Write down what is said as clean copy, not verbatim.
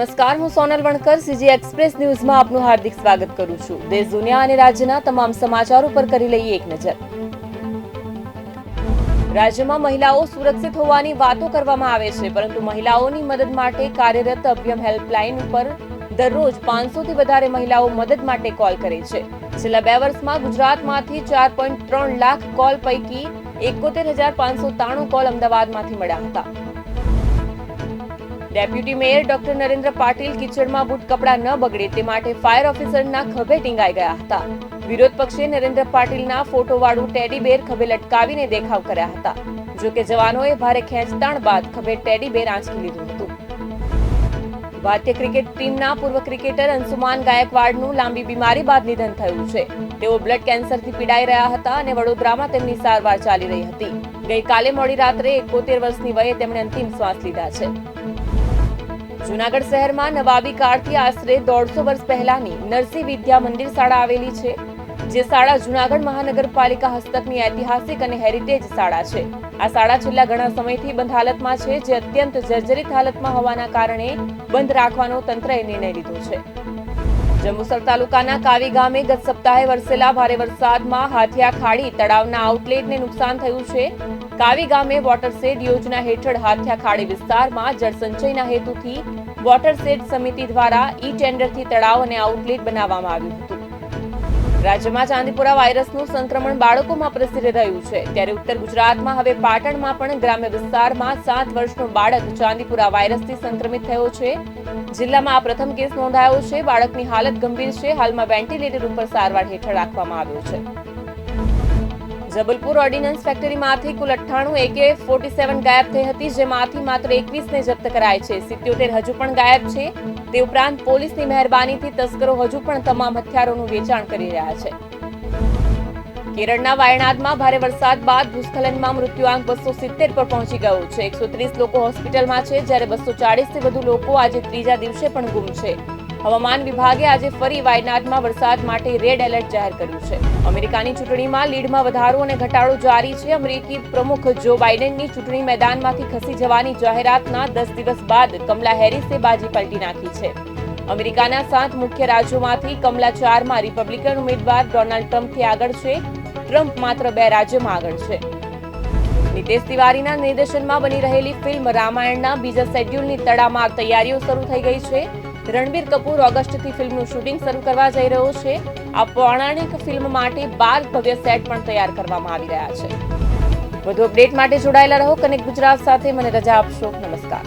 નમસ્કાર, હું સોનલ વણકર CG express ન્યૂઝમાં આપનું હાર્દિક સ્વાગત કરું છું। દેશ દુનિયા અને રાજ્યના તમામ સમાચારો પર કરી લઈએ એક નજર। રાજ્યમાં મહિલાઓ સુરક્ષિત હોવાની વાતો કરવામાં આવે છે, પરંતુ મહિલાઓની મદદ માટે કાર્યરત અભયમ હેલ્પલાઇન ઉપર દરરોજ 500 થી વધારે મહિલાઓ મદદ માટે કોલ કરે છે। છેલ્લા 2 વર્ષમાં ગુજરાતમાંથી 4.3 લાખ કોલ પૈકી 71,593 કોલ અમદાવાદમાંથી મળ્યા હતા। Deputy mayor doctor Narendra Patil કિચડમાં બૂટ કપડા ન બગડે તે માટે ફાયર ઓફિસરના ખભે ટીંગાઈ ગયા હતા। વિરોધ પક્ષે નરેન્દ્ર પાટીલના ફોટોવાળું ટેડી બેર ખભે લટકાવીને દેખાવ કર્યા હતા। જો કે જવાનોએ ભારે ખેંચતાણ બાદ ખભે ટેડી બેર આંચકી લીધું હતું। ભારતીય ક્રિકેટ ટીમના પૂર્વ ક્રિકેટર અંશુમાન ગાયકવાડનું લાંબી બીમારી બાદ નિધન થયું છે। તેઓ બ્લડ કેન્સરથી પીડાઈ રહ્યા હતા અને વડોદરામાં તેમની સારવાર ચાલી રહી હતી। ગઈકાલે મોડી રાત્રે 71 વર્ષની વયે તેમણે અંતિમ શ્વાસ લીધા છે। જૂનાગઢ શહેરમાં નવાબી કાળથી આશરે 150 વર્ષ પહેલાની નરસિંહ વિદ્યા મંદિર શાળા આવેલી છે, જે શાળા જૂનાગઢ મહાનગરપાલિકા હસ્તકની ઐતિહાસિક અને હેરિટેજ શાળા છે। આ શાળા છેલ્લા ઘણા સમયથી બંધ હાલતમાં છે, જે અત્યંત જર્જરિત હાલતમાં હોવાના કારણે બંધ રાખવાનો તંત્રએ નિર્ણય લીધો છે। જંબુસર તાલુકાના કાવી ગામે ગત સપ્તાહે વરસેલા ભારે વરસાદમાં હાથિયા ખાડી તળાવના આઉટલેટને નુકસાન થયું છે। કાવી ગામે વોટરશેડ યોજના હેઠળ હાથિયા ખાડી વિસ્તારમાં જળસંચયના હેતુથી વોટરશેડ સમિતિ દ્વારા ઈ-ટેન્ડરથી તળાવ અને આઉટલેટ બનાવવામાં આવ્યું હતું। રાજ્યમાં ચાંદીપુરા વાયરસનું સંક્રમણ બાળકોમાં પ્રસરી રહ્યું છે, ત્યારે ઉત્તર ગુજરાતમાં હવે પાટણમાં પણ ગ્રામ્ય વિસ્તારમાં 7 વર્ષનો બાળક ચાંદીપુરા વાયરસથી સંક્રમિત થયો છે। જિલ્લામાં આ પ્રથમ કેસ નોંધાયો છે। બાળકની હાલત ગંભીર છે। હાલમાં વેન્ટિલેટર ઉપર સારવાર હેઠળ રાખવામાં આવ્યો છે। જબલપુર ઓર્ડિનન્સ ફેક્ટરીમાંથી કુલ 98 AK-47 ગાયબ થઈ હતી, જેમાંથી માત્ર 21ને જપ્ત કરાય છે। 77 હજુ પણ ગાયબ છે। તે ઉપરાંત પોલીસની મહેરબાનીથી તસ્કરો હજુ પણ તમામ હથિયારોનું વેચાણ કરી રહ્યા છે। કેરળના વાયનાડમાં ભારે વરસાદ બાદ ભૂસ્ખલનમાં મૃત્યુઆંક 270 પર પહોંચી ગયો છે। 130 લોકો હોસ્પિટલમાં છે, જ્યારે 240 થી વધુ લોકો આજે ત્રીજા દિવસે પણ ગુમ છે। હવામાન વિભાગે આજે ફરી વાયનાડમાં વરસાદ માટે રેડ એલર્ટ જાહેર કર્યું છે। અમેરિકાની ચૂંટણીમાં લીડમાં વધારો અને ઘટાડો જારી છે। અમેરિકી પ્રમુખ જો બાઇડનની ચૂંટણી મેદાનમાંથી ખસી જવાની જાહેરાતના 10 દિવસ બાદ કમલા હેરિસે બાજી પલટી નાખી છે। અમેરિકાના 7 મુખ્ય રાજ્યોમાંથી કમલા 4માં રિપબ્લિકન ઉમેદવાર ડોનાલ્ડ ટ્રમ્પથી આગળ છે। ટ્રમ્પ માત્ર 2 રાજ્યોમાં આગળ છે। નિતેશ તિવારીના નિર્દેશનમાં બની રહેલી ફિલ્મ રામાયણના બીજા શેડ્યુલની તડામાર તૈયારીઓ શરૂ થઈ ગઈ છે। રણબીર કપૂર ઓગસ્ટથી ફિલ્મનું શૂટિંગ શરૂ કરવા જઈ રહ્યો છે। આ પૌરાણિક ફિલ્મ માટે 12 ભવ્ય સેટ પણ તૈયાર કરવામાં આવી રહ્યા છે। વધુ અપડેટ માટે જોડાયેલા રહો કનેક્ટ ગુજરાત સાથે। મને રજા આપશો। નમસ્કાર।